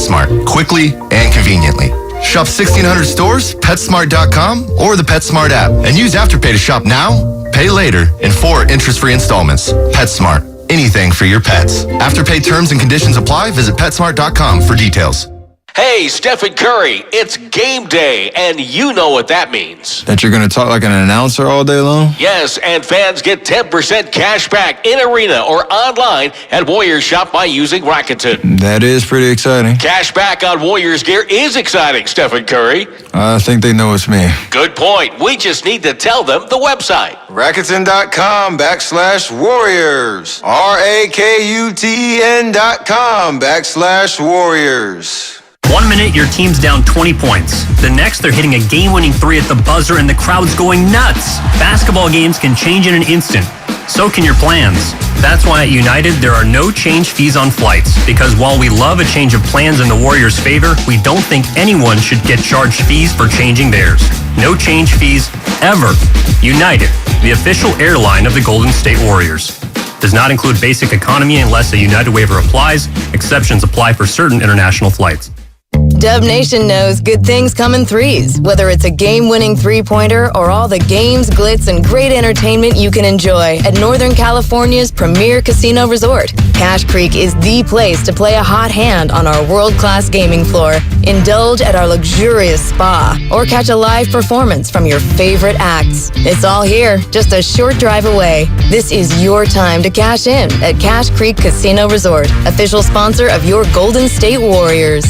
PetSmart, quickly and conveniently. Shop 1,600 stores, PetSmart.com, or the PetSmart app, and use Afterpay to shop now, pay later, in 4 interest-free installments. PetSmart, anything for your pets. Afterpay terms and conditions apply. Visit PetSmart.com for details. Hey, Stephen Curry, it's game day, and you know what that means. That you're going to talk like an announcer all day long? Yes, and fans get 10% cash back in arena or online at Warriors Shop by using Rakuten. That is pretty exciting. Cash back on Warriors gear is exciting, Stephen Curry. I think they know it's me. Good point. We just need to tell them the website. Rakuten.com/Warriors. RAKUTEN.com/Warriors. 1 minute, your team's down 20 points. The next, they're hitting a game-winning 3 at the buzzer and the crowd's going nuts. Basketball games can change in an instant. So can your plans. That's why at United, there are no change fees on flights. Because while we love a change of plans in the Warriors' favor, we don't think anyone should get charged fees for changing theirs. No change fees, ever. United, the official airline of the Golden State Warriors. Does not include basic economy unless a United waiver applies. Exceptions apply for certain international flights. Dub Nation knows good things come in threes, whether it's a game-winning three-pointer or all the games, glitz, and great entertainment you can enjoy at Northern California's premier casino resort. Cash Creek is the place to play a hot hand on our world-class gaming floor, indulge at our luxurious spa, or catch a live performance from your favorite acts. It's all here, just a short drive away. This is your time to cash in at Cash Creek Casino Resort, official sponsor of your Golden State Warriors.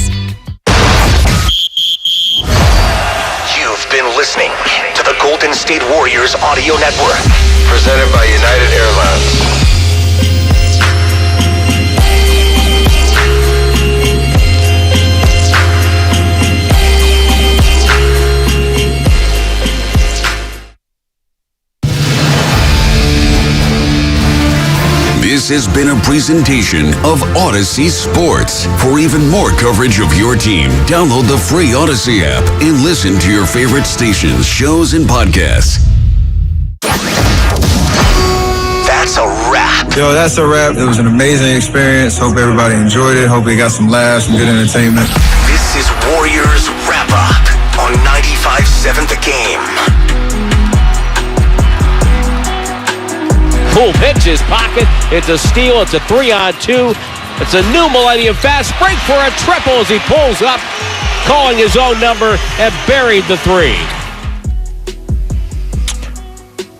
You've been listening to the Golden State Warriors Audio Network. Presented by United Airlines. This has been a presentation of Odyssey Sports. For even more coverage of your team, download the free Odyssey app and listen to your favorite stations, shows, and podcasts. That's a wrap. Yo, that's a wrap. It was an amazing experience. Hope everybody enjoyed it. Hope we got some laughs, some good entertainment. This is Warriors Wrap Up on 95.7 The Game. Poole pitches, pocket, it's a steal, it's a 3-on-2. It's a new Millennium Fast break for a triple as he pulls up, calling his own number and buried the 3.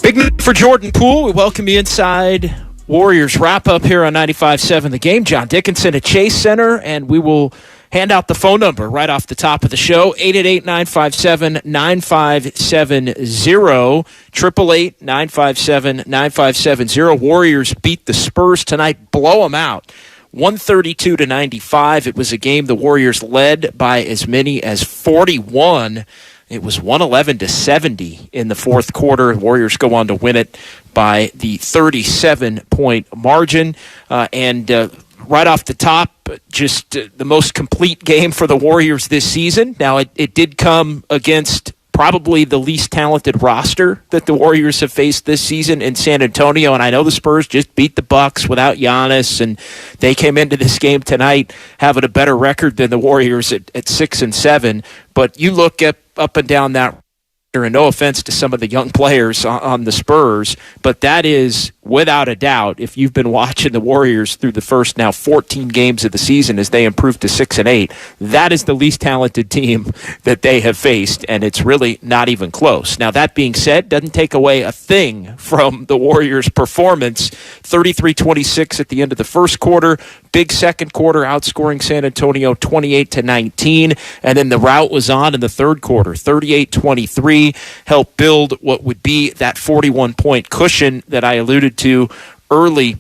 Big night for Jordan Poole. We welcome you inside Warriors Wrap-Up here on 95.7 The Game. John Dickinson at Chase Center, and we will hand out the phone number right off the top of the show, 888-957-9570, 888-957-9570. Warriors beat the Spurs tonight, blow them out, 132-95. It was a game the Warriors led by as many as 41. It was 111-70 in the fourth quarter. Warriors go on to win it by the 37-point margin. Right off the top, just the most complete game for the Warriors this season. Now, it did come against probably the least talented roster that the Warriors have faced this season in San Antonio, and I know the Spurs just beat the Bucks without Giannis, and they came into this game tonight having a better record than the Warriors at 6-7. But you look up and down that, and no offense to some of the young players on the Spurs, but that is, without a doubt, if you've been watching the Warriors through the first now 14 games of the season as they improved to 6-8, that is the least talented team that they have faced, and it's really not even close. Now, that being said, doesn't take away a thing from the Warriors' performance. 33-26 at the end of the first quarter, big second quarter, outscoring San Antonio 28-19, and then the rout was on in the third quarter, 38-23, helped build what would be that 41-point cushion that I alluded to early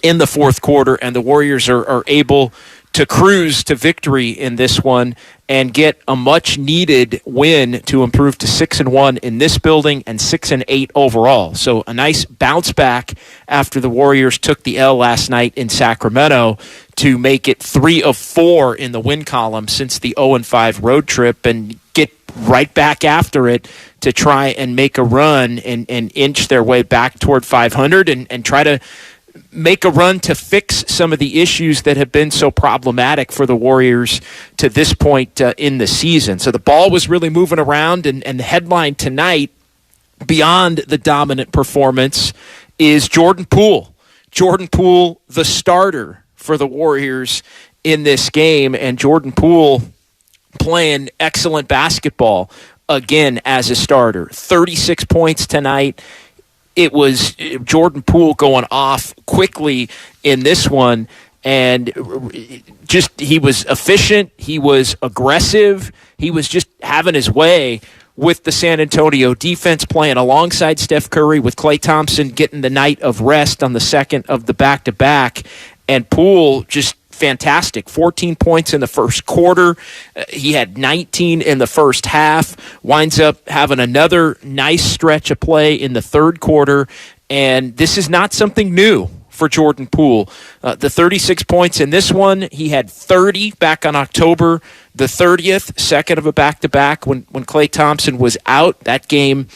in the fourth quarter, and the Warriors are able to cruise to victory in this one and get a much-needed win to improve to 6-1 in this building and 6-8 overall. So a nice bounce back after the Warriors took the L last night in Sacramento to make it 3 of 4 in the win column since the 0-5 road trip, and get right back after it to try and make a run and inch their way back toward 500 and try to make a run to fix some of the issues that have been so problematic for the Warriors to this point in the season. So the ball was really moving around, and the headline tonight, beyond the dominant performance, is Jordan Poole. Jordan Poole, the starter for the Warriors in this game, and Jordan Poole playing excellent basketball again as a starter. 36 points tonight. It was Jordan Poole going off quickly in this one, and just he was efficient, he was aggressive, he was just having his way with the San Antonio defense, playing alongside Steph Curry, with Klay Thompson getting the night of rest on the second of the back-to-back, and Poole just fantastic. 14 points in the first quarter. He had 19 in the first half, winds up having another nice stretch of play in the third quarter, and this is not something new for Jordan Poole. The 36 points in this one, he had 30 back on October the 30th, second of a back-to-back when Klay Thompson was out. That game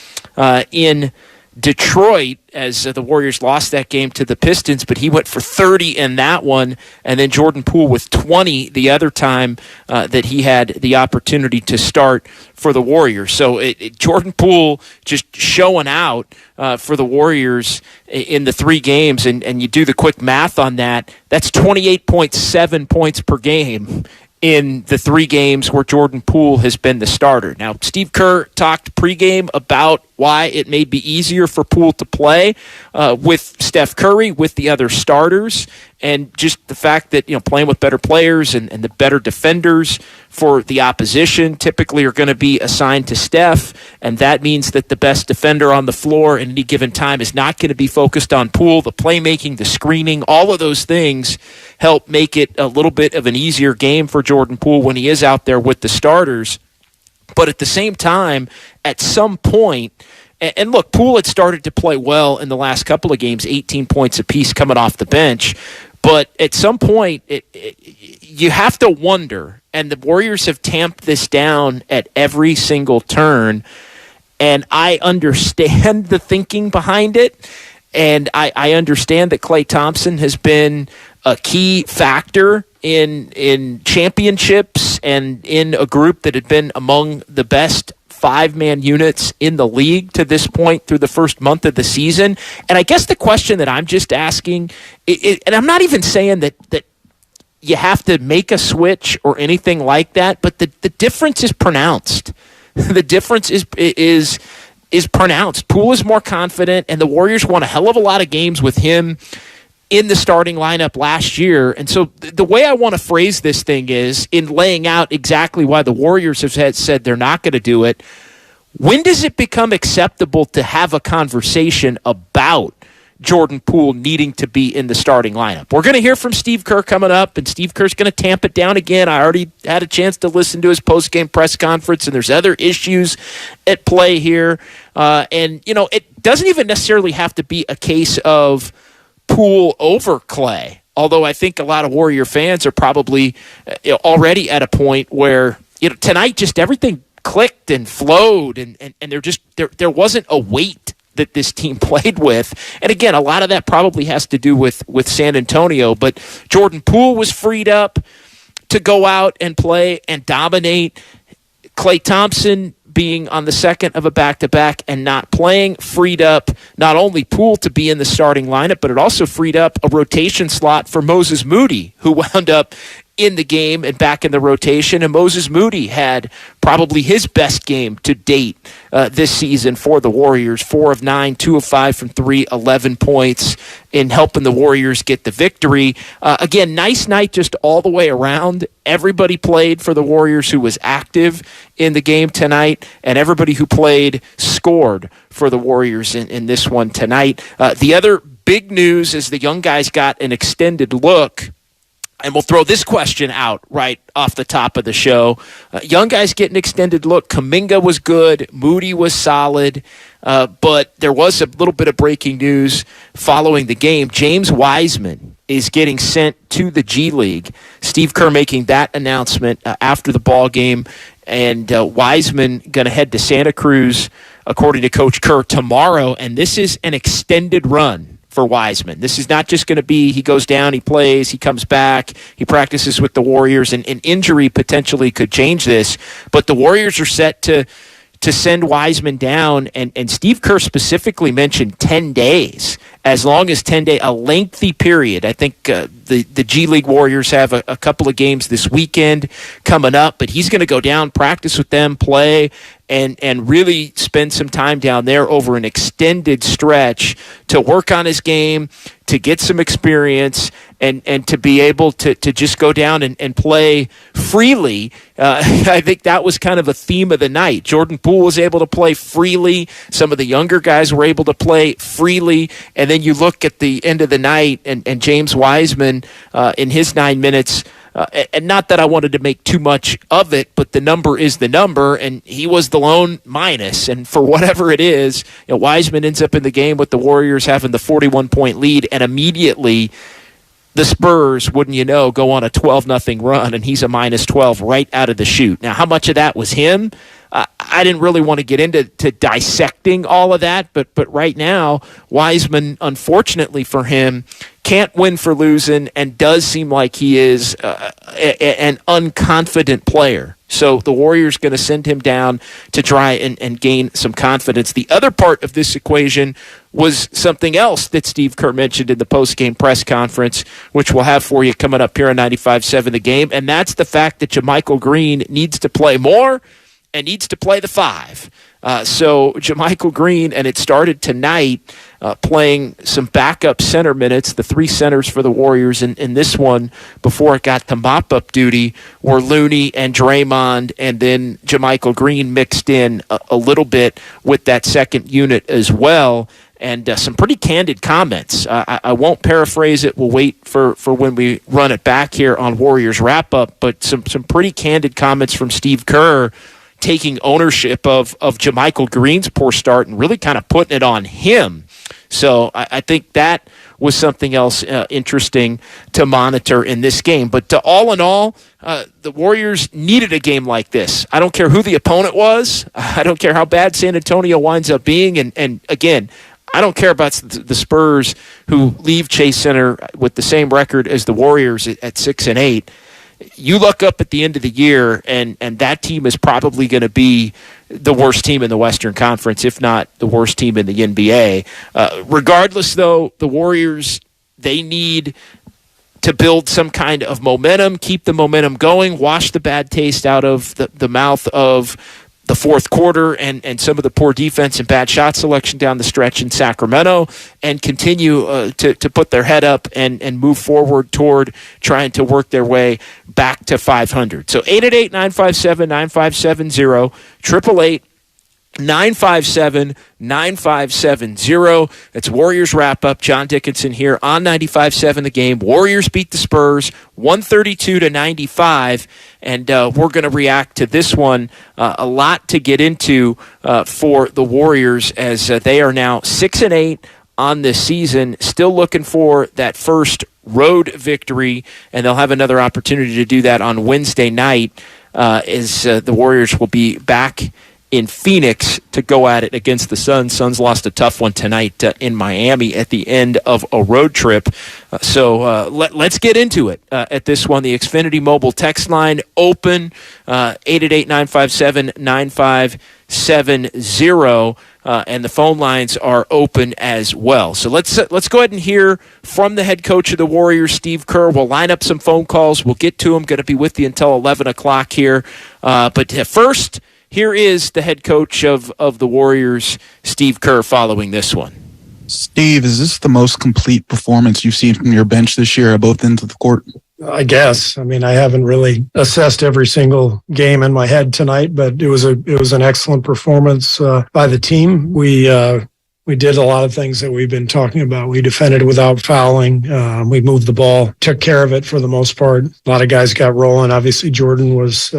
in Detroit, as the Warriors lost that game to the Pistons, but he went for 30 in that one, and then Jordan Poole with 20 the other time that he had the opportunity to start for the Warriors. So Jordan Poole just showing out for the Warriors in the 3 games, and you do the quick math on that, that's 28.7 points per game in the 3 games where Jordan Poole has been the starter. Now, Steve Kerr talked pregame about why it may be easier for Poole to play with Steph Curry, with the other starters, and just the fact that, playing with better players and the better defenders for the opposition typically are going to be assigned to Steph, and that means that the best defender on the floor at any given time is not going to be focused on Poole. The playmaking, the screening, all of those things help make it a little bit of an easier game for Jordan Poole when he is out there with the starters. But at the same time, at some point, and look, Poole had started to play well in the last couple of games, 18 points apiece coming off the bench. But at some point, you have to wonder, and the Warriors have tamped this down at every single turn, and I understand the thinking behind it, and I understand that Klay Thompson has been a key factor in championships and in a group that had been among the best 5-man units in the league to this point through the first month of the season. And I guess the question that I'm just asking, and I'm not even saying that you have to make a switch or anything like that, but the difference is pronounced. The difference is pronounced. Poole is more confident, and the Warriors won a hell of a lot of games with him in the starting lineup last year. And so the way I want to phrase this thing is, in laying out exactly why the Warriors have said they're not going to do it, when does it become acceptable to have a conversation about Jordan Poole needing to be in the starting lineup? We're going to hear from Steve Kerr coming up, and Steve Kerr's going to tamp it down again. I already had a chance to listen to his post-game press conference, and there's other issues at play here. And it doesn't even necessarily have to be a case of Poole over Klay, although I think a lot of Warrior fans are probably already at a point where tonight just everything clicked and flowed, and there wasn't a weight that this team played with. And again, a lot of that probably has to do with San Antonio, but Jordan Poole was freed up to go out and play and dominate. Klay Thompson being on the second of a back-to-back and not playing freed up not only Poole to be in the starting lineup, but it also freed up a rotation slot for Moses Moody, who wound up in the game and back in the rotation. And Moses Moody had probably his best game to date this season for the Warriors. 4 of 9, 2 of 5 from 3, 11 points in helping the Warriors get the victory. Again, nice night just all the way around. Everybody played for the Warriors who was active in the game tonight, and everybody who played scored for the Warriors in this one tonight. The other big news is the young guys got an extended look. And we'll throw this question out right off the top of the show. Young guys get an extended look. Kuminga was good. Moody was solid. But there was a little bit of breaking news following the game. James Wiseman is getting sent to the G League. Steve Kerr making that announcement after the ball game. And Wiseman going to head to Santa Cruz, according to Coach Kerr, tomorrow. And this is an extended run for Wiseman. This is not just going to be he goes down, he plays, he comes back, he practices with the Warriors, and an injury potentially could change this. But the Warriors are set to send Wiseman down, and Steve Kerr specifically mentioned 10 days. As long as 10 days, a lengthy period. I think the G League Warriors have a couple of games this weekend coming up, but he's going to go down, practice with them, play, and really spend some time down there over an extended stretch to work on his game, to get some experience, and to be able to just go down and play freely. I think that was kind of a theme of the night. Jordan Poole was able to play freely. Some of the younger guys were able to play freely. And then you look at the end of the night, and James Wiseman in his 9 minutes, and not that I wanted to make too much of it, but the number is the number, and he was the lone minus. And for whatever it is, Wiseman ends up in the game with the Warriors having the 41-point lead, and immediately the Spurs, wouldn't you know, go on a 12-0 run, and he's a minus 12 right out of the chute. Now, how much of that was him? I didn't really want to get into dissecting all of that, but right now, Wiseman, unfortunately for him, can't win for losing and does seem like he is an unconfident player. So the Warriors going to send him down to try and gain some confidence. The other part of this equation was something else that Steve Kerr mentioned in the post-game press conference, which we'll have for you coming up here on 95.7 The Game, and that's the fact that JaMychal Green needs to play more and needs to play the 5. So JaMychal Green, and it started tonight, playing some backup center minutes. The 3 centers for the Warriors in this one, before it got to mop-up duty, were Looney and Draymond, and then JaMychal Green mixed in a little bit with that second unit as well. And some pretty candid comments. I won't paraphrase it. We'll wait for when we run it back here on Warriors Wrap-Up, but some pretty candid comments from Steve Kerr, taking ownership of JaMychal Green's poor start and really kind of putting it on him. So I think that was something else interesting to monitor in this game. But all in all, the Warriors needed a game like this. I don't care who the opponent was. I don't care how bad San Antonio winds up being. And again, I don't care about the Spurs, who leave Chase Center with the same record as the Warriors at 6-8. You look up at the end of the year, and that team is probably going to be the worst team in the Western Conference, if not the worst team in the NBA. Regardless, though, the Warriors, they need to build some kind of momentum, keep the momentum going, wash the bad taste out of the mouth of the fourth quarter and some of the poor defense and bad shot selection down the stretch in Sacramento, and continue to put their head up and move forward toward trying to work their way back to 500. So 888-957-9570, 888-957-9570. That's Warriors Wrap-Up. John Dickinson here on 95.7 The Game. Warriors beat the Spurs 132-95, and we're going to react to this one. A lot to get into for the Warriors, as they are now 6-8 on this season, still looking for that first road victory, and they'll have another opportunity to do that on Wednesday night, as the Warriors will be back in Phoenix to go at it against the Suns. Suns lost a tough one tonight in Miami at the end of a road trip. So let's get into it at this one. The Xfinity Mobile text line open, 888-957-9570, and the phone lines are open as well. So let's go ahead and hear from the head coach of the Warriors, Steve Kerr. We'll line up some phone calls. We'll get to him. Going to be with you until 11 o'clock here. But first, here is the head coach of the Warriors, Steve Kerr, following this one. Steve, is this the most complete performance you've seen from your bench this year at both ends of the court? I guess. I mean, I haven't really assessed every single game in my head tonight, but it was an excellent performance by the team. We did a lot of things that we've been talking about. We defended without fouling. We moved the ball, took care of it for the most part. A lot of guys got rolling. Obviously, Jordan was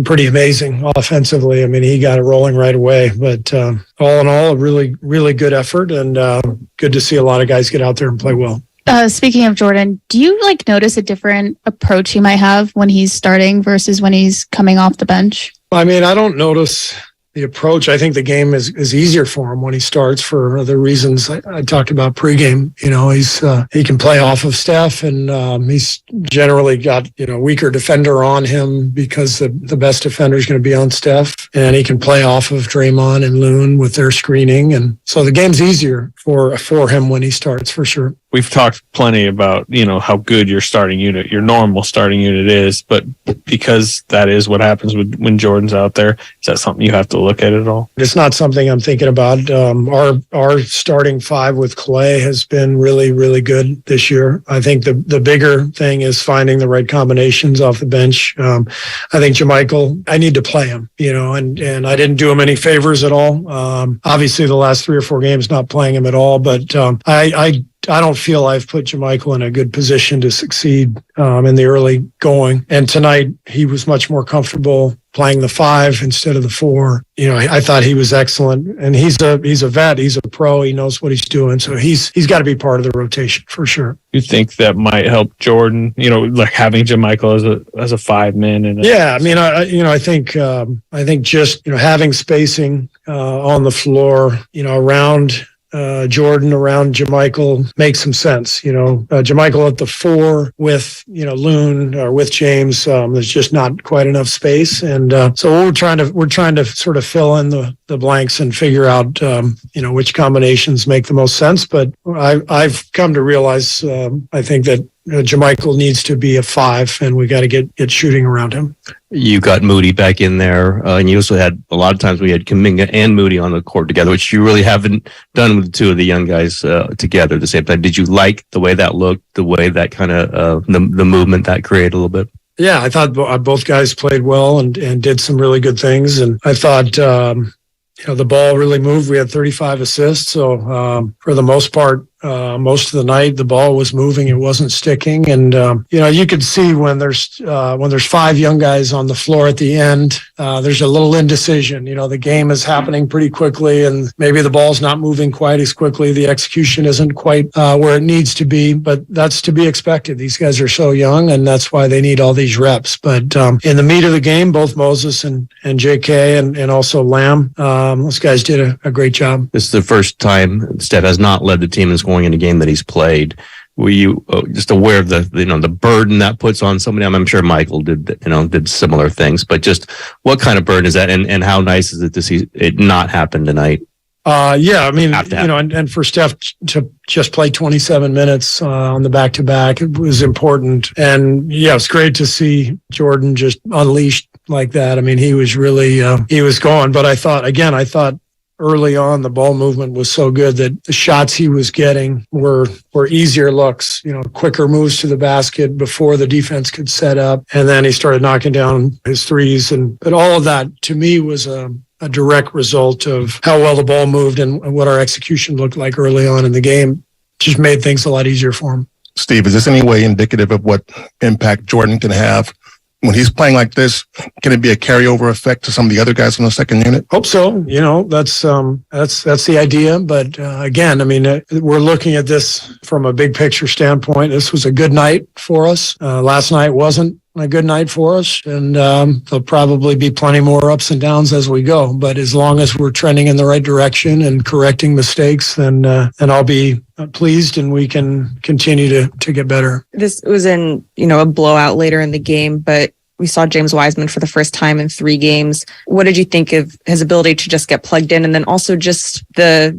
pretty amazing offensively. I mean, he got it rolling right away. But all in all, a really, really good effort, and good to see a lot of guys get out there and play well. Speaking of Jordan, do you notice a different approach he might have when he's starting versus when he's coming off the bench? I mean, I don't notice the approach. I think the game is easier for him when he starts for the reasons I talked about pregame. He can play off of Steph, and he's generally got weaker defender on him because the best defender is going to be on Steph, and he can play off of Draymond and Loon with their screening, and so the game's easier for him when he starts for sure. We've talked plenty about, how good your starting unit, your normal starting unit is, but because that is what happens when Jordan's out there, is that something you have to look at all? It's not something I'm thinking about. Our starting five with Clay has been really, really good this year. I think the bigger thing is finding the right combinations off the bench. I think JaMychal, I need to play him, and I didn't do him any favors at all. Obviously, the last 3 or 4 games, not playing him at all, but I don't feel I've put JaMychal in a good position to succeed in the early going. And tonight, he was much more comfortable playing the 5 instead of the 4. I thought he was excellent. And he's a vet. He's a pro. He knows what he's doing. So he's got to be part of the rotation for sure. You think that might help Jordan, like having JaMychal as a 5-man? Yeah, I mean, I think just, having spacing on the floor, around Jordan, around JaMychal makes some sense. JaMychal at the 4 with, Loon or with James, there's just not quite enough space. And so we're trying to sort of fill in the blanks and figure out, which combinations make the most sense. But I've come to realize, I think that JaMychal needs to be a 5, and we got to get shooting around him. You got Moody back in there, and you also had a lot of times we had Kuminga and Moody on the court together, which you really haven't done with the 2 of the young guys together at the same time. Did you like the way that looked, the way that kind of the movement that created a little bit? Yeah, I thought both guys played well and did some really good things, and I thought the ball really moved. We had 35 assists, so for the most part, most of the night the ball was moving. It wasn't sticking, and you could see when there's 5 young guys on the floor at the end, there's a little indecision. The game is happening pretty quickly, and maybe the ball's not moving quite as quickly. The execution isn't quite where it needs to be, but that's to be expected. These guys are so young, and that's why they need all these reps. But in the meat of the game, both Moses and JK and also Lamb, those guys did a great job. This is the first time Steph has not led the team in scoring in a game that he's played. Were you just aware of the burden that puts on somebody? I'm sure Michael did similar things, but just what kind of burden is that, and how nice is it to see it not happen tonight? Yeah, I mean, and for Steph to just play 27 minutes on the back-to-back, it was important. And yeah, it's great to see Jordan just unleashed like that. I mean, he was really, he was going, but I thought early on, the ball movement was so good that the shots he was getting were easier looks, quicker moves to the basket before the defense could set up. And then he started knocking down his threes. But all of that, to me, was a direct result of how well the ball moved and what our execution looked like early on in the game. Just made things a lot easier for him. Steve, is this any way indicative of what impact Jordan can have when he's playing like this? Can it be a carryover effect to some of the other guys on the second unit? Hope so. That's the idea. But again, I mean, we're looking at this from a big picture standpoint. This was a good night for us. Last night wasn't a good night for us, and there'll probably be plenty more ups and downs as we go. But as long as we're trending in the right direction and correcting mistakes, then I'll be pleased, and we can continue to get better. This was in a blowout later in the game, but we saw James Wiseman for the first time in 3 games. What did you think of his ability to just get plugged in, and then also just the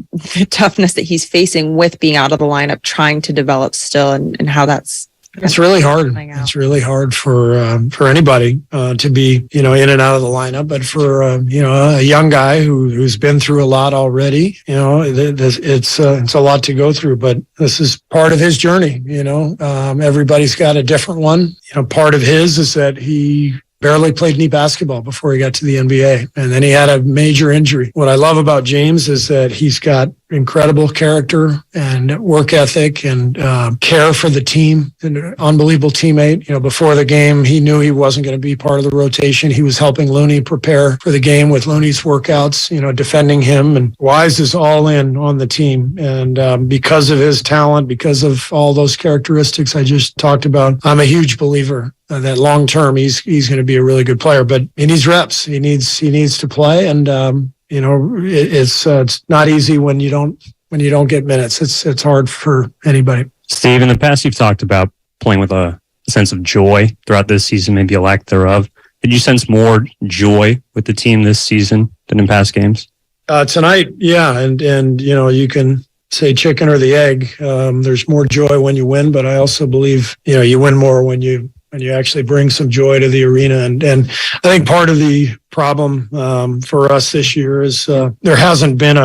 toughness that he's facing with being out of the lineup, trying to develop still, and how that's It's really hard. It's really hard for anybody to be, in and out of the lineup. But for a young guy who's been through a lot already, it's a lot to go through. But this is part of his journey. Everybody's got a different one. Part of his is that he barely played any basketball before he got to the NBA, and then he had a major injury. What I love about James is that he's got incredible character and work ethic and care for the team. An unbelievable teammate. Before the game, he knew he wasn't going to be part of the rotation. He was helping Looney prepare for the game with Looney's workouts, defending him. And Wise is all in on the team. And because of his talent, because of all those characteristics I just talked about, I'm a huge believer that long term he's going to be a really good player. But he needs reps. He needs to play. And it's not easy when you don't get minutes. It's hard for anybody. Steve, in the past, you've talked about playing with a sense of joy throughout this season, maybe a lack thereof. Did you sense more joy with the team this season than in past games? Tonight, yeah, and you can say chicken or the egg. There's more joy when you win, but I also believe you win more when you actually bring some joy to the arena. And I think part of the problem for us this year is there hasn't been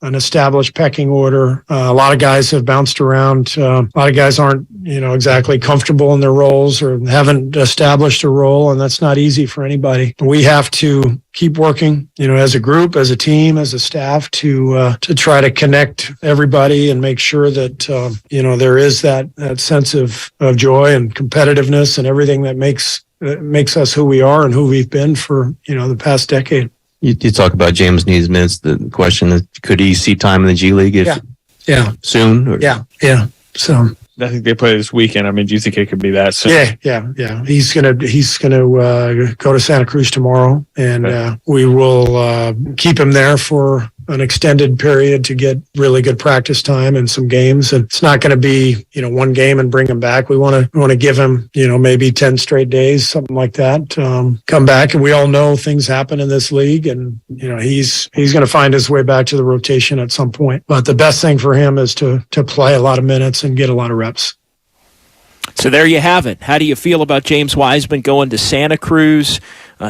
an established pecking order. A lot of guys have bounced around. A lot of guys aren't, exactly comfortable in their roles or haven't established a role, and that's not easy for anybody. We have to keep working, as a group, as a team, as a staff to try to connect everybody and make sure that, there is that sense of joy and competitiveness and everything that makes us who we are and who we've been for, the past decade. You talk about James needs minutes. The question is, could he see time in the G League? Yeah. Soon? Or? Yeah. So I think they play this weekend. I mean, do you think it could be that soon? Yeah. He's gonna go to Santa Cruz tomorrow, and we will keep him there for an extended period to get really good practice time and some games. And it's not going to be, one game and bring him back. We want to give him, maybe 10 straight days, something like that. Come back. And we all know things happen in this league, and, he's going to find his way back to the rotation at some point. But the best thing for him is to play a lot of minutes and get a lot of reps. So there you have it. How do you feel about James Wiseman going to Santa Cruz?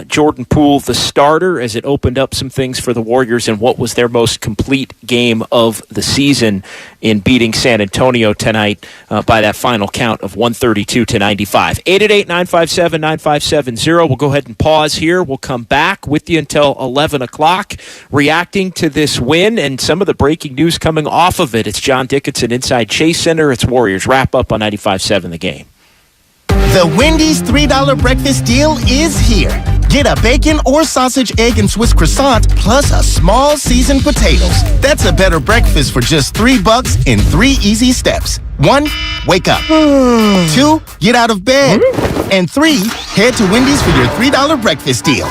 Jordan Poole, the starter, as it opened up some things for the Warriors in what was their most complete game of the season in beating San Antonio tonight by that final count of 132-95. 888-957-9570. We'll go ahead and pause here. We'll come back with you until 11 o'clock, reacting to this win and some of the breaking news coming off of it. It's John Dickinson inside Chase Center. It's Warriors wrap up on 95.7 The Game. The Wendy's $3 breakfast deal is here. Get a bacon or sausage, egg, and Swiss croissant, plus a small seasoned potatoes. That's a better breakfast for just $3 in 3 easy steps. 1, wake up. 2, get out of bed. And 3, head to Wendy's for your $3 breakfast deal.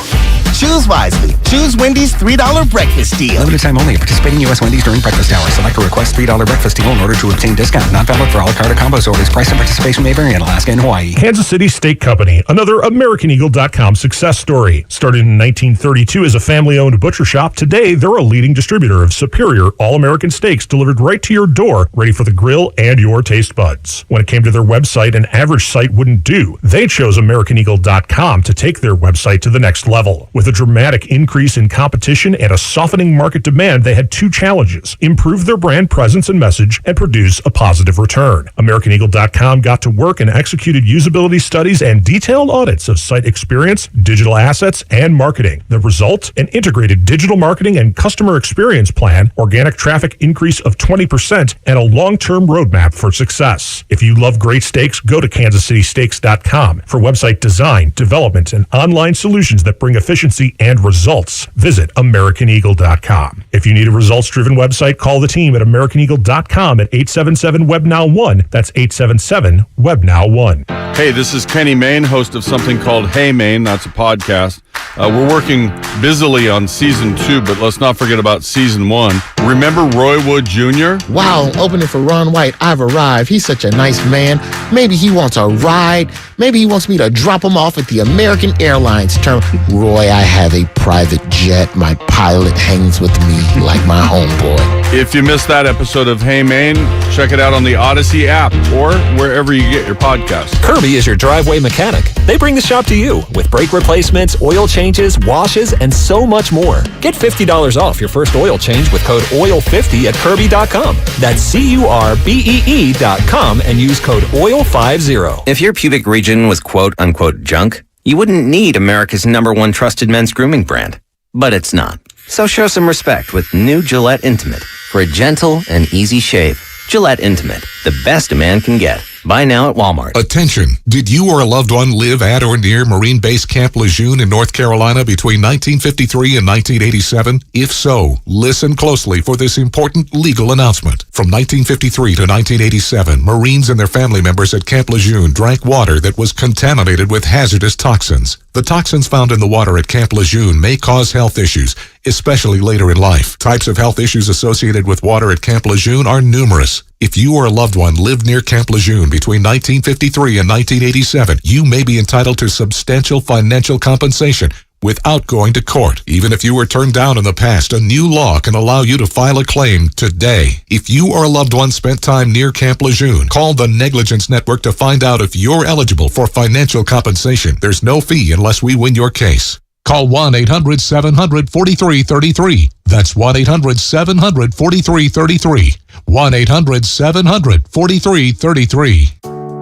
Choose wisely. Choose Wendy's $3 breakfast deal. Limited time only. Participating U.S. Wendy's during breakfast hours. Select a request $3 breakfast deal in order to obtain discount. Not valid for a la carte or combos orders. Price and participation may vary in Alaska and Hawaii. Kansas City Steak Company, another AmericanEagle.com success story. Started in 1932 as a family-owned butcher shop, today they're a leading distributor of superior all-American steaks delivered right to your door, ready for the grill and your taste buds. When it came to their website, an average site wouldn't do. They chose AmericanEagle.com to take their website to the next level. With a dramatic increase in competition and a softening market demand, they had 2 challenges: improve their brand presence and message and produce a positive return. AmericanEagle.com got to work and executed usability studies and detailed audits of site experience, digital assets, and marketing. The result? An integrated digital marketing and customer experience plan, organic traffic increase of 20%, and a long-term roadmap for success. If you love great steaks, go to KansasCitySteaks.com for website design, development, and online solutions that bring efficiency and results. Visit AmericanEagle.com. If you need a results-driven website, call the team at AmericanEagle.com at 877-WEBNOW1. That's 877-WEBNOW1. Hey, this is Kenny Mayne, host of something called Hey Mayne. That's a podcast. We're working busily on season 2, but let's not forget about season 1. Remember Roy Wood Jr.? Wow, opening for Ron White. I've arrived. He's such a nice man. Maybe he wants a ride. Maybe he wants me to drop him off at the American Airlines terminal. Roy, I have a private jet. My pilot hangs with me like my homeboy. If you missed that episode of Hey Mayne, check it out on the Odyssey app or wherever you get your podcast. Kirby is your driveway mechanic. They bring the shop to you with brake replacements, oil changes, washes, and so much more. Get $50 off your first oil change with code OIL50 at Kirby.com. That's CURBEE.com and use code OIL50. If your pubic region was quote-unquote junk, you wouldn't need America's #1 trusted men's grooming brand. But it's not. So show some respect with new Gillette Intimate for a gentle and easy shave. Gillette Intimate, the best a man can get. Buy now at Walmart. Attention! Did you or a loved one live at or near Marine Base Camp Lejeune in North Carolina between 1953 and 1987? If so, listen closely for this important legal announcement. From 1953 to 1987, Marines and their family members at Camp Lejeune drank water that was contaminated with hazardous toxins. The toxins found in the water at Camp Lejeune may cause health issues, especially later in life. Types of health issues associated with water at Camp Lejeune are numerous. If you or a loved one lived near Camp Lejeune between 1953 and 1987, you may be entitled to substantial financial compensation without going to court. Even if you were turned down in the past, a new law can allow you to file a claim today. If you or a loved one spent time near Camp Lejeune, call the Negligence Network to find out if you're eligible for financial compensation. There's no fee unless we win your case. Call 1-800-700-4333. That's 1-800-700-4333. 1-800-700-4333.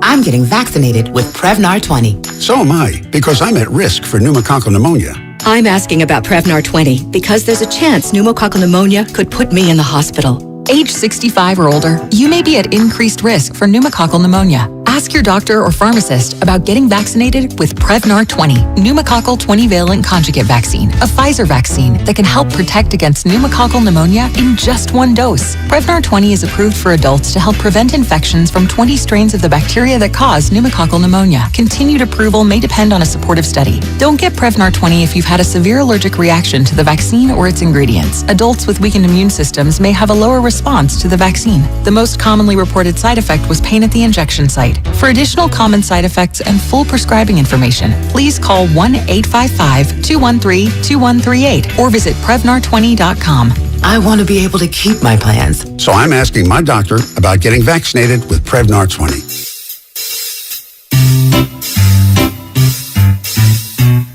I'm getting vaccinated with Prevnar 20. So am I, because I'm at risk for pneumococcal pneumonia. I'm asking about Prevnar 20 because there's a chance pneumococcal pneumonia could put me in the hospital. Age 65 or older, you may be at increased risk for pneumococcal pneumonia. Ask your doctor or pharmacist about getting vaccinated with Prevnar 20, pneumococcal 20-valent conjugate vaccine, a Pfizer vaccine that can help protect against pneumococcal pneumonia in just one dose. Prevnar 20 is approved for adults to help prevent infections from 20 strains of the bacteria that cause pneumococcal pneumonia. Continued approval may depend on a supportive study. Don't get Prevnar 20 if you've had a severe allergic reaction to the vaccine or its ingredients. Adults with weakened immune systems may have a lower response to the vaccine. The most commonly reported side effect was pain at the injection site. For additional common side effects and full prescribing information, please call 1-855-213-2138 or visit Prevnar20.com. I want to be able to keep my plans. So I'm asking my doctor about getting vaccinated with Prevnar 20.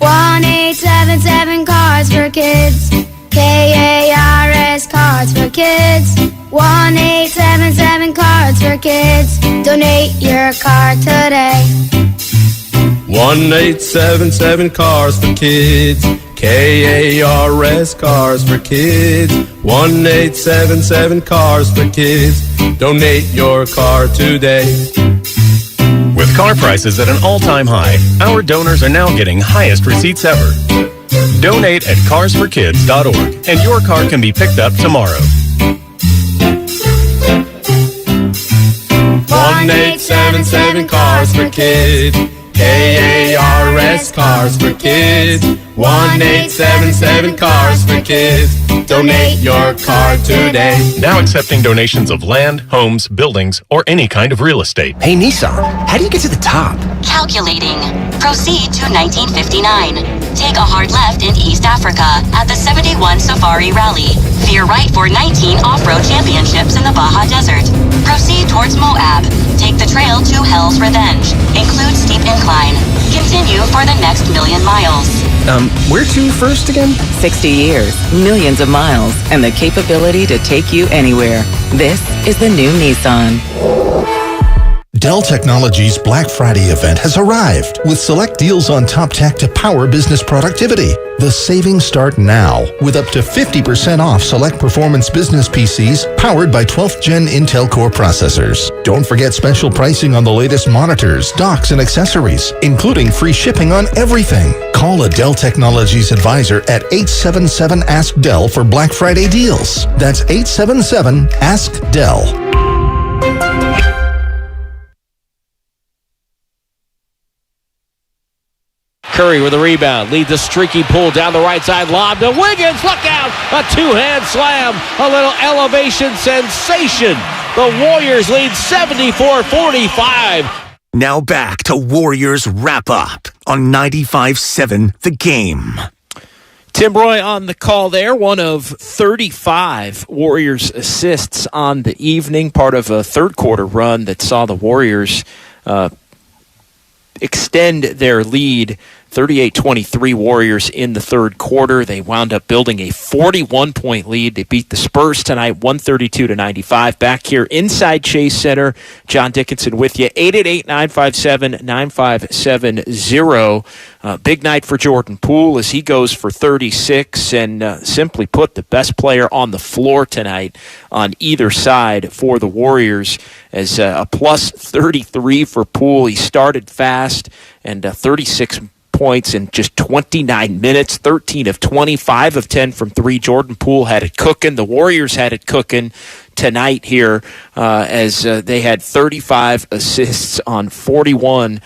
1-877-CARS for kids. KARS Cards for Kids. 1-877-CARDS for Kids. Donate your card today. 1-877-CARS for Kids. KARS Cars for Kids. 1-877-CARS for Kids. Donate your car today. With car prices at an all-time high, our donors are now getting highest receipts ever. Donate at carsforkids.org and your car can be picked up tomorrow. 1-877-CARS for Kids. KARS Cars for Kids. 1-877-CARS for Kids. Donate your car today. Now accepting donations of land, homes, buildings, or any kind of real estate. Hey Nissan, how do you get to the top? Calculating. Proceed to 1959. Take a hard left in East Africa at the 71 Safari Rally. Veer right for 19 off-road championships in the Baja Desert. Proceed towards Moab. Take the trail to Hell's Revenge. Include steep incline. Continue for the next 1,000,000 miles. Where to first again? 60 years, millions of miles, and the capability to take you anywhere. This is the new Nissan. Dell Technologies' Black Friday event has arrived with select deals on top tech to power business productivity. The savings start now with up to 50% off select performance business PCs powered by 12th Gen Intel Core processors. Don't forget special pricing on the latest monitors, docks, and accessories, including free shipping on everything. Call a Dell Technologies advisor at 877-ASK-DELL for Black Friday deals. That's 877-ASK-DELL. Curry with a rebound. Lead the streaky Poole down the right side. Lob to Wiggins. Look out. A two-hand slam. A little elevation sensation. The Warriors lead 74-45. Now back to Warriors Wrap-Up on 95.7 The Game. Tim Roy on the call there, one of 35 Warriors assists on the evening, part of a third-quarter run that saw the Warriors extend their lead 38-23 Warriors in the third quarter. They wound up building a 41-point lead. They beat the Spurs tonight, 132-95. Back here inside Chase Center, John Dickinson with you, 888-957-9570. Big night for Jordan Poole as he goes for 36, and simply put, the best player on the floor tonight on either side for the Warriors, as a plus 33 for Poole. He started fast, and 36 points in just 29 minutes, 13 of 25 of 10 from three. Jordan Poole had it cooking. The Warriors had it cooking tonight here as they had 35 assists on 47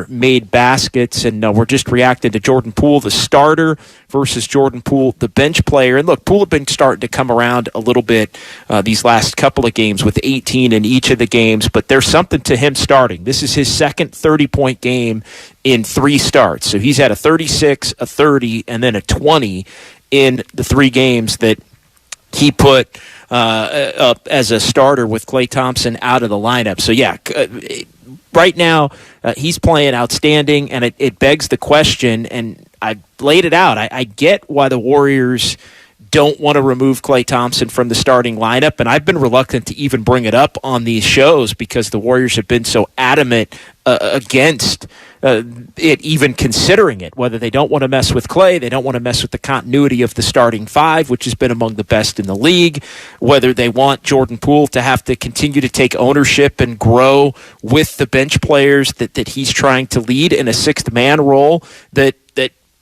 made baskets, and we're just reacting to Jordan Poole, the starter, versus Jordan Poole, the bench player. And look, Poole had been starting to come around a little bit these last couple of games with 18 in each of the games, but there's something to him starting. This is his second 30-point game in 3 starts. So he's had a 36, a 30, and then a 20 in the 3 games that he put up as a starter with Klay Thompson out of the lineup. So, yeah, right now he's playing outstanding, and it begs the question, and I laid it out. I get why the Warriors don't want to remove Klay Thompson from the starting lineup, and I've been reluctant to even bring it up on these shows because the Warriors have been so adamant against it even considering it, whether they don't want to mess with Klay, they don't want to mess with the continuity of the starting 5, which has been among the best in the league, whether they want Jordan Poole to have to continue to take ownership and grow with the bench players that he's trying to lead in a 6th-man role that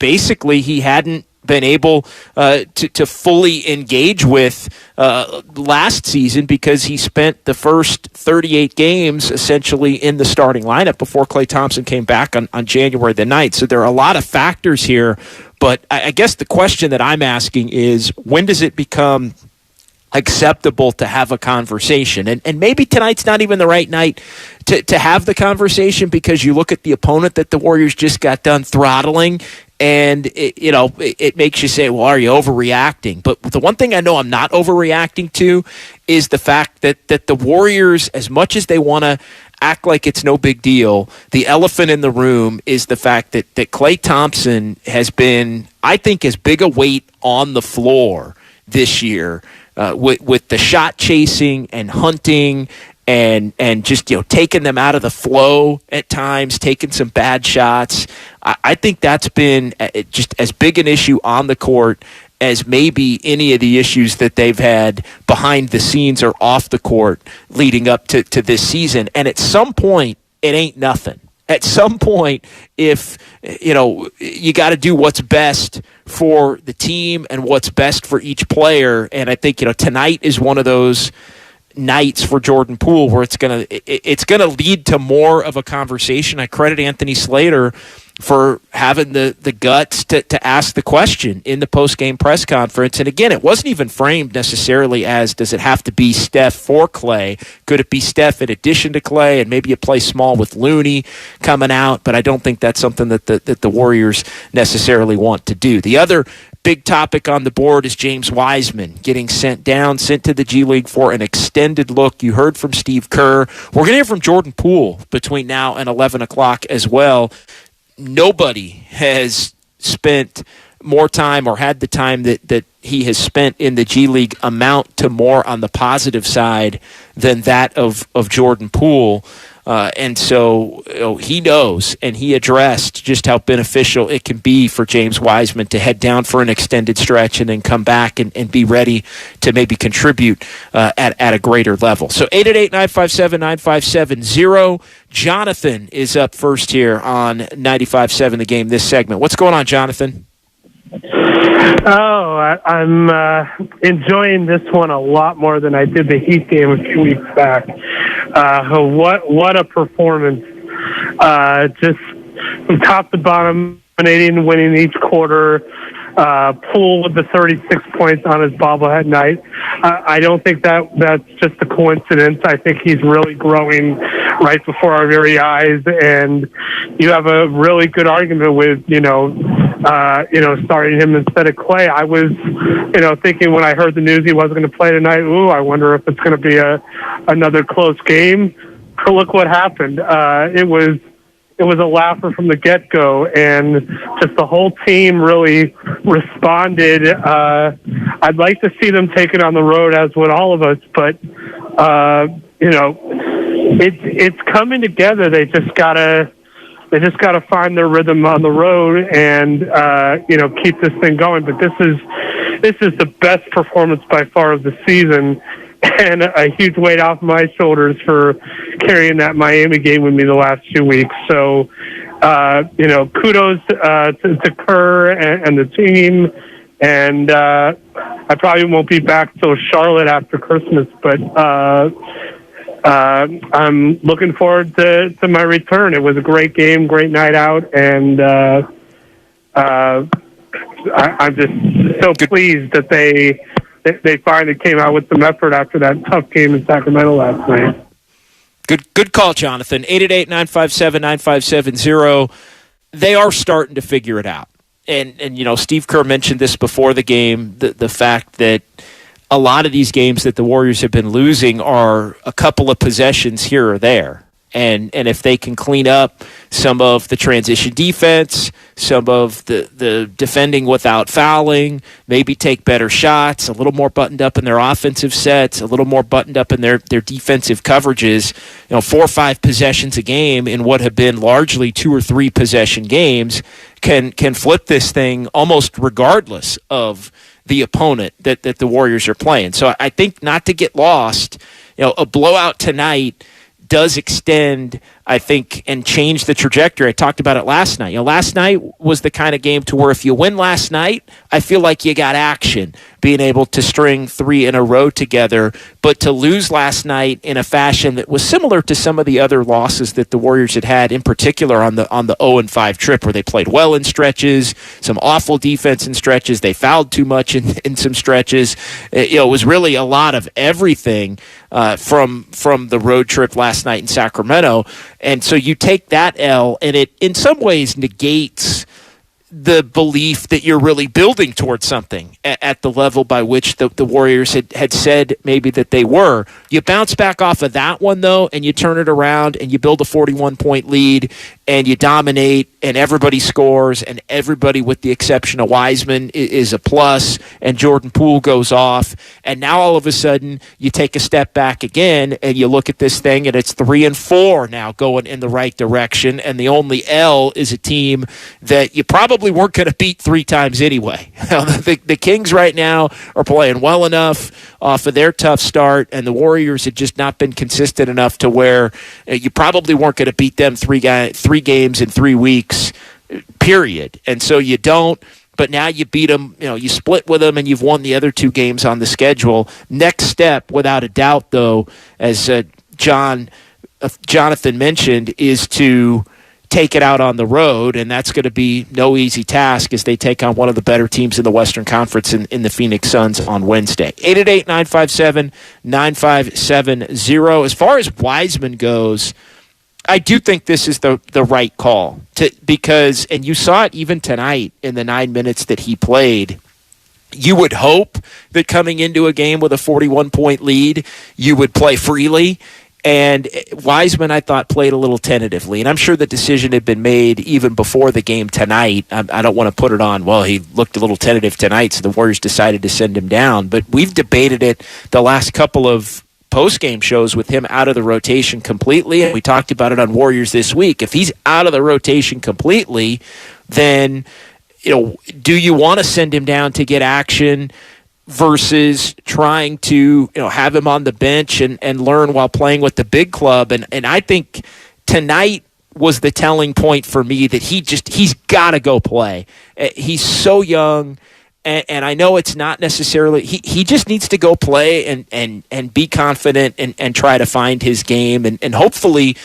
basically he hadn't been able to fully engage with last season because he spent the first 38 games essentially in the starting lineup before Klay Thompson came back on January the 9th. So there are a lot of factors here, but I guess the question that I'm asking is, when does it become acceptable to have a conversation? And maybe tonight's not even the right night to have the conversation, because you look at the opponent that the Warriors just got done throttling, and it makes you say, well, are you overreacting? But the one thing I know I'm not overreacting to is the fact that the Warriors, as much as they want to act like it's no big deal, the elephant in the room is the fact that Klay Thompson has been, I think, as big a weight on the floor this year with the shot chasing and hunting and just taking them out of the flow at times, taking some bad shots. I think that's been just as big an issue on the court as maybe any of the issues that they've had behind the scenes or off the court leading up to this season. And at some point, it ain't nothing. At some point, if you got to do what's best for the team and what's best for each player. And I think tonight is one of those nights for Jordan Poole where it's gonna lead to more of a conversation. I credit Anthony Slater for having the guts to ask the question in the post-game press conference. And again, it wasn't even framed necessarily as, does it have to be Steph for Klay? Could it be Steph in addition to Klay? And maybe you play small with Looney coming out, but I don't think that's something that the Warriors necessarily want to do. The other big topic on the board is James Wiseman getting sent to the G League for an extended look. You heard from Steve Kerr. We're going to hear from Jordan Poole between now and 11 o'clock as well. Nobody has spent more time or had the time that he has spent in the G League amount to more on the positive side than that of Jordan Poole. And so he knows, and he addressed just how beneficial it can be for James Wiseman to head down for an extended stretch and then come back and be ready to maybe contribute at a greater level. So 888-957-9570. Jonathan is up first here on 95.7 The Game, this segment. What's going on, Jonathan? I'm enjoying this one a lot more than I did the Heat game a few weeks back. What a performance. Just from top to bottom, dominating, winning each quarter. Poole with the 36 points on his bobblehead night. I don't think that's just a coincidence. I think he's really growing right before our very eyes, and you have a really good argument with, starting him instead of Klay. I was, thinking when I heard the news he wasn't going to play tonight, I wonder if it's going to be another close game. Look what happened. It was was a laugher from the get-go, and just the whole team really responded. I'd like to see them take it on the road, as would all of us, but it's coming together. They just gotta find their rhythm on the road and keep this thing going. But this is the best performance by far of the season, and a huge weight off my shoulders for carrying that Miami game with me the last 2 weeks. So, kudos to Kerr and the team. And I probably won't be back till Charlotte after Christmas, but I'm looking forward to my return. It was a great game, great night out, and I'm just so pleased that they finally came out with some effort after that tough game in Sacramento last night. Good call, Jonathan. 888-957-9570. They are starting to figure it out. And Steve Kerr mentioned this before the game, the fact that a lot of these games that the Warriors have been losing are a couple of possessions here or there. And if they can clean up some of the transition defense, some of the defending without fouling, maybe take better shots, a little more buttoned up in their offensive sets, a little more buttoned up in their defensive coverages, 4 or 5 possessions a game in what have been largely 2 or 3 possession games can flip this thing almost regardless of the opponent that the Warriors are playing. So I think, not to get lost, a blowout tonight does extend, I think, and change the trajectory. I talked about it last night. Last night was the kind of game to where if you win last night, I feel like you got action, being able to string 3 in a row together. But to lose last night in a fashion that was similar to some of the other losses that the Warriors had, in particular on the 0-5 trip, where they played well in stretches, some awful defense in stretches, they fouled too much in some stretches. It was really a lot of everything from the road trip last night in Sacramento. And so you take that L, and it in some ways negates the belief that you're really building towards something at the level by which the Warriors had said maybe that they were. You bounce back off of that one, though, and you turn it around, and you build a 41-point lead, and you dominate, and everybody scores, and everybody, with the exception of Wiseman, is a plus, and Jordan Poole goes off. And now all of a sudden you take a step back again, and you look at this thing, and it's 3-4 now going in the right direction, and the only L is a team that you probably weren't going to beat 3 times anyway. The Kings right now are playing well enough off of their tough start, and the Warriors had just not been consistent enough to where you probably weren't going to beat them 3 games in 3 weeks, period. And so you don't, but now you beat them, you split with them, and you've won the other 2 games on the schedule. Next step, without a doubt, though, as Jonathan mentioned, is to take it out on the road, and that's going to be no easy task as they take on one of the better teams in the Western Conference in the Phoenix Suns on Wednesday. 888-957-9570. As far as Wiseman goes, I do think this is the right call because, and you saw it even tonight in the 9 minutes that he played, you would hope that coming into a game with a 41-point lead, you would play freely. And Wiseman, I thought, played a little tentatively. And I'm sure the decision had been made even before the game tonight. I don't want to put it on, well, he looked a little tentative tonight, so the Warriors decided to send him down. But we've debated it the last couple of post-game shows with him out of the rotation completely. And we talked about it on Warriors This Week. If he's out of the rotation completely, then, do you want to send him down to get action versus trying to have him on the bench and learn while playing with the big club? And I think tonight was the telling point for me that he's got to go play. He's so young, and I know it's not necessarily he just needs to go play and be confident and try to find his game and hopefully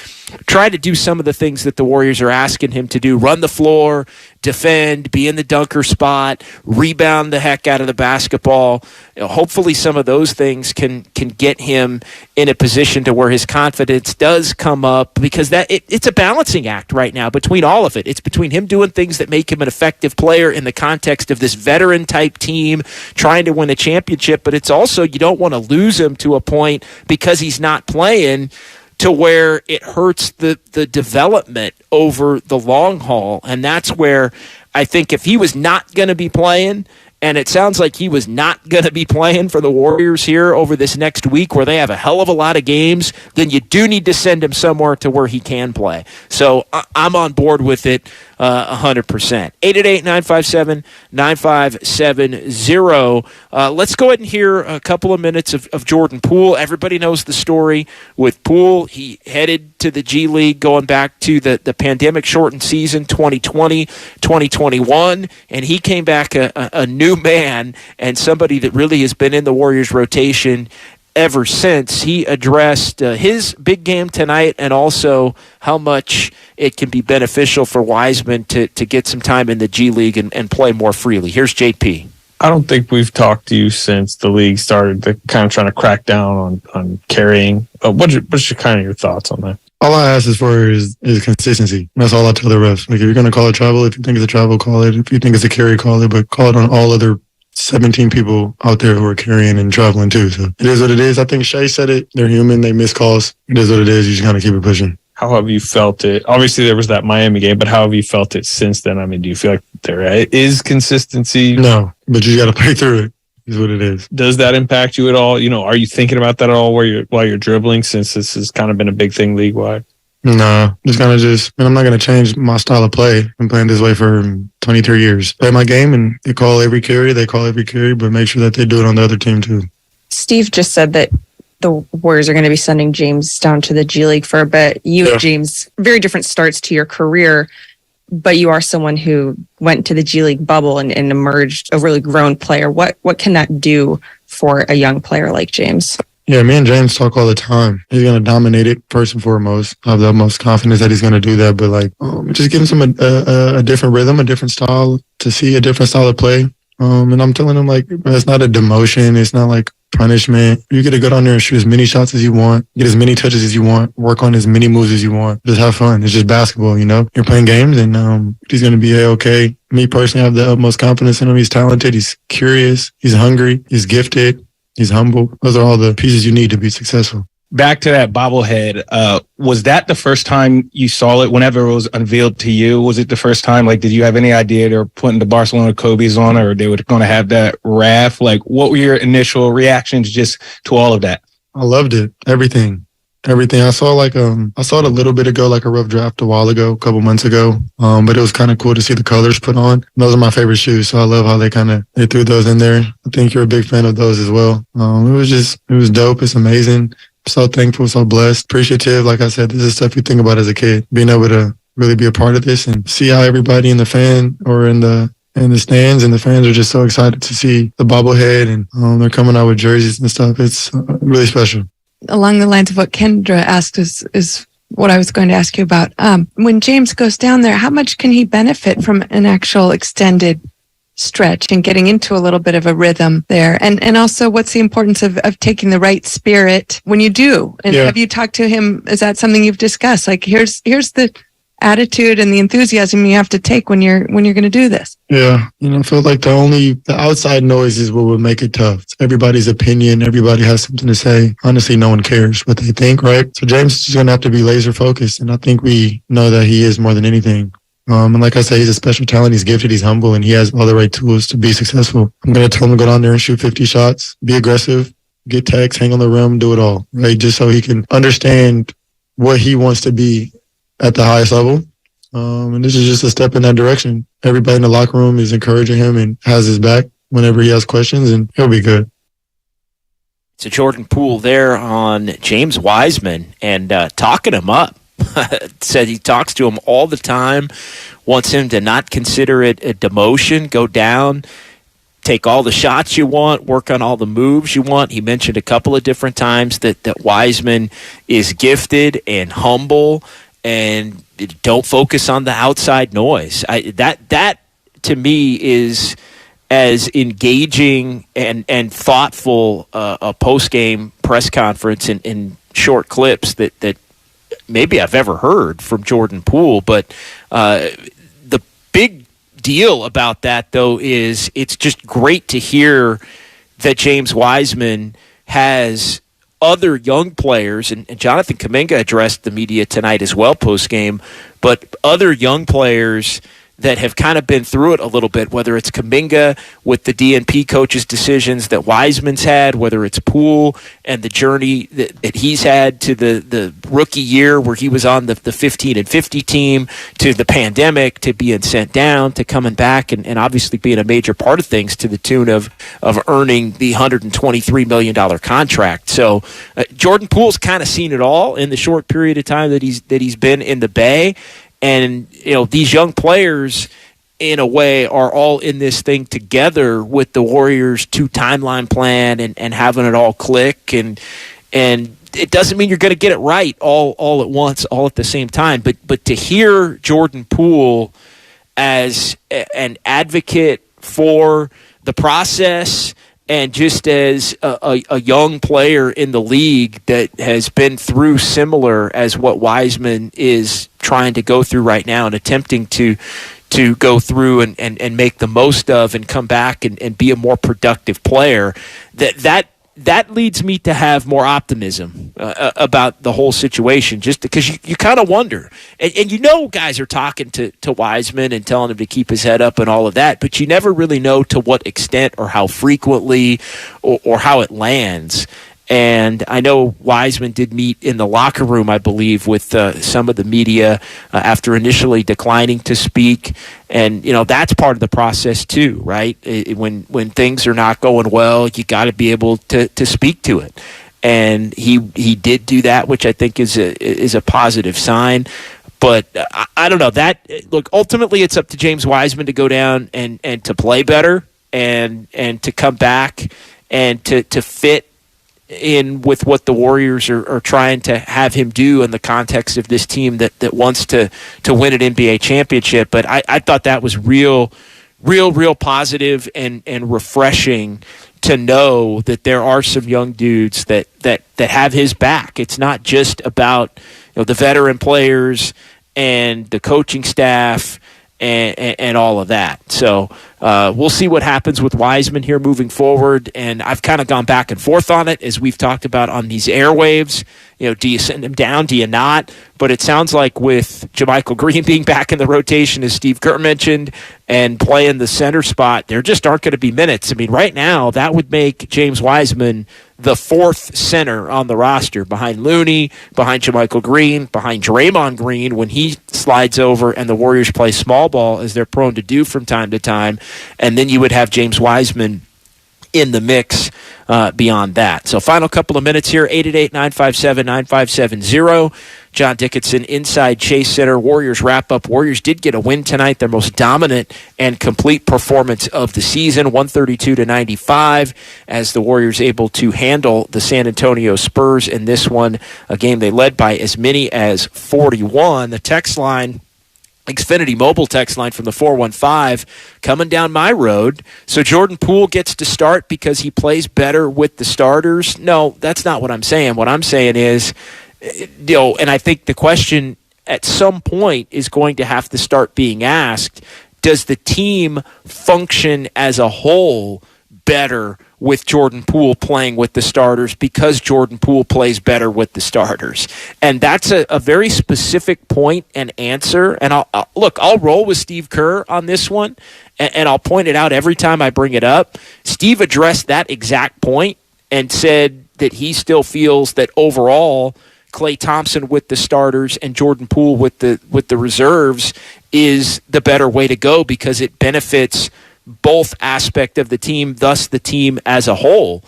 try to do some of the things that the Warriors are asking him to do: run the floor, defend, be in the dunker spot, rebound the heck out of the basketball. Hopefully some of those things can get him in a position to where his confidence does come up, because it's a balancing act right now between all of it. It's between him doing things that make him an effective player in the context of this veteran type team trying to win a championship, but it's also, you don't want to lose him to a point because he's not playing to where it hurts the development over the long haul. And that's where I think if he was not going to be playing, and it sounds like he was not going to be playing for the Warriors here over this next week where they have a hell of a lot of games, then you do need to send him somewhere to where he can play. So I'm on board with it 100%. 888-957-9570. Let's go ahead and hear a couple of minutes of Jordan Poole. Everybody knows the story with Poole. He headed to the G League going back to the pandemic-shortened season 2020, 2021, and he came back a new man and somebody that really has been in the Warriors rotation ever since. He addressed his big game tonight and also how much it can be beneficial for Wiseman to get some time in the G League and play more freely. Here's JP. I don't think we've talked to you since the league started to kind of trying to crack down on carrying. What's your thoughts on that? All I ask for is consistency. That's all I tell the refs. Like, if you're going to call it travel, if you think it's a travel, call it. If you think it's a carry, call it. But call it on all other 17 people out there who are carrying and traveling too. So it is what it is. I think Shea said it. They're human. They miss calls. It is what it is. You just got to keep it pushing. How have you felt it? Obviously, there was that Miami game, but how have you felt it since then? I mean, do you feel like there is consistency? No, but you got to play through it. Is what it is. Does that impact you at all? Are you thinking about that at all while you're dribbling, since this has kind of been a big thing league-wide? No, just kind of I'm not going to change my style of play. I'm playing this way for 23 years. Play my game, and they call every carry, but make sure that they do it on the other team too. Steve just said that the Warriors are going to be sending James down to the G League for a bit. And James, very different starts to your career, but you are someone who went to the G League bubble and emerged a really grown player. What can that do for a young player like James? Yeah, me and James talk all the time. He's going to dominate it first and foremost. I have the utmost confidence that he's going to do that, but just giving him a different rhythm, a different style, to see a different style of play. And I'm telling him, it's not a demotion. It's not like punishment. You get to go down there and shoot as many shots as you want, get as many touches as you want, work on as many moves as you want. Just have fun. It's just basketball, You're playing games, and he's going to be okay. Me personally, I have the utmost confidence in him. He's talented. He's curious. He's hungry. He's gifted. He's humble. Those are all the pieces you need to be successful. Back to that bobblehead, was that the first time you saw it whenever it was unveiled to you? Was it the first time? Did you have any idea they were putting the Barcelona Kobe's on, or they were going to have that Raph? What were your initial reactions just to all of that? I loved it. Everything. I saw I saw it a little bit ago, a rough draft a while ago, a couple months ago. But it was kind of cool to see the colors put on. Those are my favorite shoes, so I love how they threw those in there. I think you're a big fan of those as well. It was dope. It's amazing. So thankful, so blessed, appreciative. Like I said, this is stuff you think about as a kid. Being able to really be a part of this and see how everybody in the fan or in the stands and the fans are just so excited to see the bobblehead, and they're coming out with jerseys and stuff. It's really special. Along the lines of what Kendra asked is what I was going to ask you about. When James goes down there, how much can he benefit from an actual extended stretch and getting into a little bit of a rhythm there? And also, what's the importance of taking the right spirit when you do? And have you talked to him? Is that something you've discussed? Here's the attitude and the enthusiasm you have to take when you're going to do this. Yeah. I feel like the outside noise is what would make it tough. It's everybody's opinion. Everybody has something to say. Honestly, no one cares what they think, right? So James is just going to have to be laser focused. And I think we know that he is more than anything. And like I say, he's a special talent. He's gifted. He's humble, and he has all the right tools to be successful. I'm going to tell him to go down there and shoot 50 shots, be aggressive, get tags, hang on the rim, do it all, right? Just so he can understand what he wants to be at the highest level. And this is just a step in that direction. Everybody in the locker room is encouraging him and has his back whenever he has questions, and he'll be good. So Jordan Poole there on James Wiseman and talking him up. Said he talks to him all the time, wants him to not consider it a demotion, go down, take all the shots you want, work on all the moves you want. He mentioned a couple of different times that Wiseman is gifted and humble and don't focus on the outside noise. That to me is as engaging and thoughtful a post-game press conference in short clips that maybe I've ever heard from Jordan Poole. But the big deal about that, though, is it's just great to hear that James Wiseman has other young players, and Jonathan Kuminga addressed the media tonight as well post-game, but other young players that have kind of been through it a little bit, whether it's Kuminga with the DNP coach's decisions that Wiseman's had, whether it's Poole and the journey that he's had to the rookie year where he was on the 15 and 50 team, to the pandemic, to being sent down, to coming back and obviously being a major part of things to the tune of earning the $123 million contract. So Jordan Poole's kind of seen it all in the short period of time that he's been in the Bay. And, these young players, in a way, are all in this thing together with the Warriors' 2 timeline plan and having it all click. And it doesn't mean you're going to get it right all at once, all at the same time. But to hear Jordan Poole as an advocate for the process and just as a young player in the league that has been through similar as what Wiseman is trying to go through right now and attempting to go through and make the most of and come back and be a more productive player, that leads me to have more optimism about the whole situation, just because you kind of wonder. And guys are talking to Wiseman and telling him to keep his head up and all of that, but you never really know to what extent or how frequently or how it lands. And I know Wiseman did meet in the locker room, I believe, with some of the media after initially declining to speak. And, that's part of the process too, right? When things are not going well, you got to be able to speak to it. And he did do that, which I think is a positive sign. But I don't know. Look, ultimately it's up to James Wiseman to go down and to play better and to come back and to fit in with what the Warriors are trying to have him do in the context of this team that wants to win an NBA championship. But I thought that was real positive and refreshing to know that there are some young dudes that have his back. It's not just about the veteran players and the coaching staff and all of that. So we'll see what happens with Wiseman here moving forward. And I've kind of gone back and forth on it, as we've talked about on these airwaves. Do you send him down? Do you not? But it sounds like with JaMychal Green being back in the rotation, as Steve Kerr mentioned, and playing the center spot, there just aren't going to be minutes. I mean, right now, that would make James Wiseman the 4th center on the roster, behind Looney, behind JaMychal Green, behind Draymond Green when he slides over and the Warriors play small ball, as they're prone to do from time to time. And then you would have James Wiseman in the mix beyond that. So final couple of minutes here, 888-957-9570. John Dickinson inside Chase Center. Warriors wrap up. Warriors did get a win tonight, their most dominant and complete performance of the season, 132-95, as the Warriors able to handle the San Antonio Spurs in this one, a game they led by as many as 41. The text line, Xfinity mobile text line from the 415, coming down my road. So Jordan Poole gets to start because he plays better with the starters? No, that's not what I'm saying. What I'm saying is, and I think the question at some point is going to have to start being asked, does the team function as a whole better with Jordan Poole playing with the starters because Jordan Poole plays better with the starters? And that's a very specific point and answer. And I'll roll with Steve Kerr on this one, and I'll point it out every time I bring it up. Steve addressed that exact point and said that he still feels that overall Klay Thompson with the starters and Jordan Poole with the reserves is the better way to go because it benefits both aspect of the team, thus the team as a whole.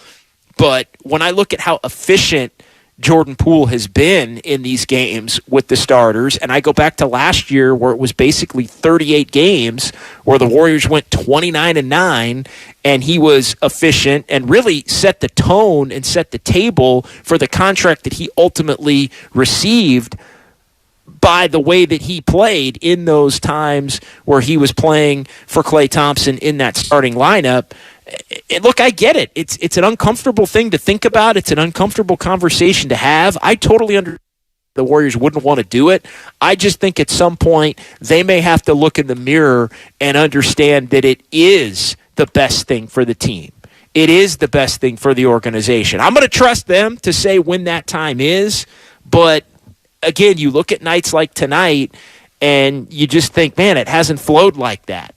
But when I look at how efficient Jordan Poole has been in these games with the starters, and I go back to last year where it was basically 38 games where the Warriors went 29-9, and he was efficient and really set the tone and set the table for the contract that he ultimately received by the way that he played in those times where he was playing for Klay Thompson in that starting lineup. And look, I get it. It's an uncomfortable thing to think about. It's an uncomfortable conversation to have. I totally understand the Warriors wouldn't want to do it. I just think at some point they may have to look in the mirror and understand that it is the best thing for the team. it is the best thing for the organization. I'm going to trust them to say when that time is, but again, you look at nights like tonight and you just think, man, it hasn't flowed like that.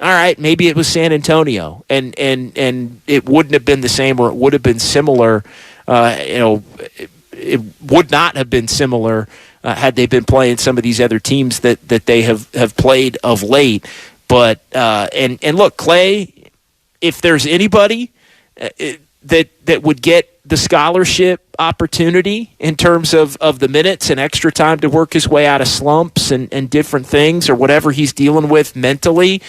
All right, maybe it was San Antonio, and it wouldn't have been the same, or it would have been similar. It would not have been similar had they been playing some of these other teams that they have played of late. But and look, Clay, if there's anybody that would get the scholarship opportunity in terms of the minutes and extra time to work his way out of slumps and different things or whatever he's dealing with mentally,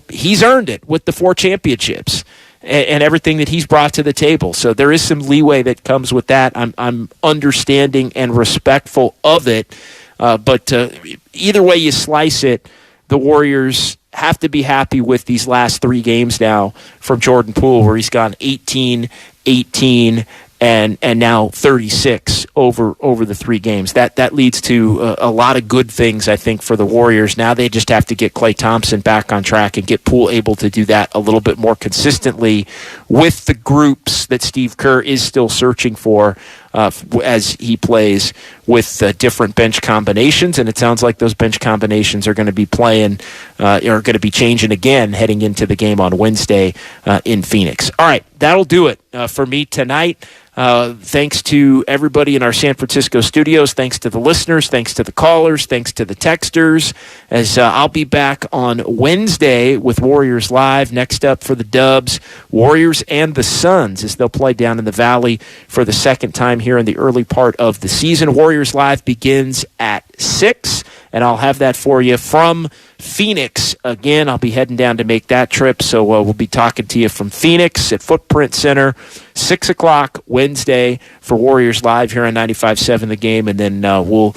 he's earned it with the 4 championships and everything that he's brought to the table. So there is some leeway that comes with that. I'm understanding and respectful of it. But either way you slice it, the Warriors have to be happy with these last 3 games now from Jordan Poole, where he's gone 18, 18, and now 36 over the 3 games. That leads to a lot of good things, I think, for the Warriors. Now they just have to get Klay Thompson back on track and get Poole able to do that a little bit more consistently with the groups that Steve Kerr is still searching for as he plays with different bench combinations. And it sounds like those bench combinations are going to be playing, are going to be changing again heading into the game on Wednesday in Phoenix. All right, that'll do it for me tonight. Thanks to everybody in our San Francisco studios. Thanks to the listeners. Thanks to the callers. Thanks to the texters. As I'll be back on Wednesday with Warriors Live. Next up for the Dubs, Warriors and the Suns, as they'll play down in the Valley for the second time here in the early part of the season. Warriors Live begins at 6, and I'll have that for you from Phoenix. Again, I'll be heading down to make that trip, so we'll be talking to you from Phoenix at Footprint Center, 6 o'clock Wednesday for Warriors Live here on 95.7 The Game, and then we'll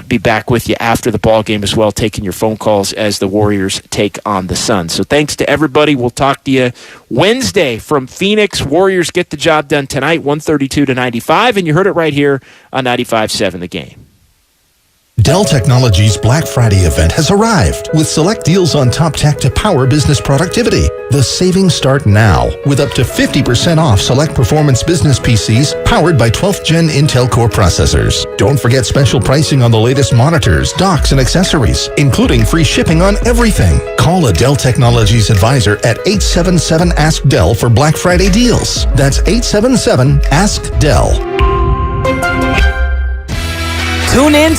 be back with you after the ball game as well, taking your phone calls as the Warriors take on the Suns. So thanks to everybody. We'll talk to you Wednesday from Phoenix. Warriors get the job done tonight, 132-95, and you heard it right here on 95.7 The Game. Dell Technologies Black Friday event has arrived with select deals on top tech to power business productivity. The savings start now with up to 50% off select performance business PCs powered by 12th Gen Intel Core processors. Don't forget special pricing on the latest monitors, docks, and accessories, including free shipping on everything. Call a Dell Technologies advisor at 877-ASK-DELL for Black Friday deals. That's 877-ASK-DELL. Tune in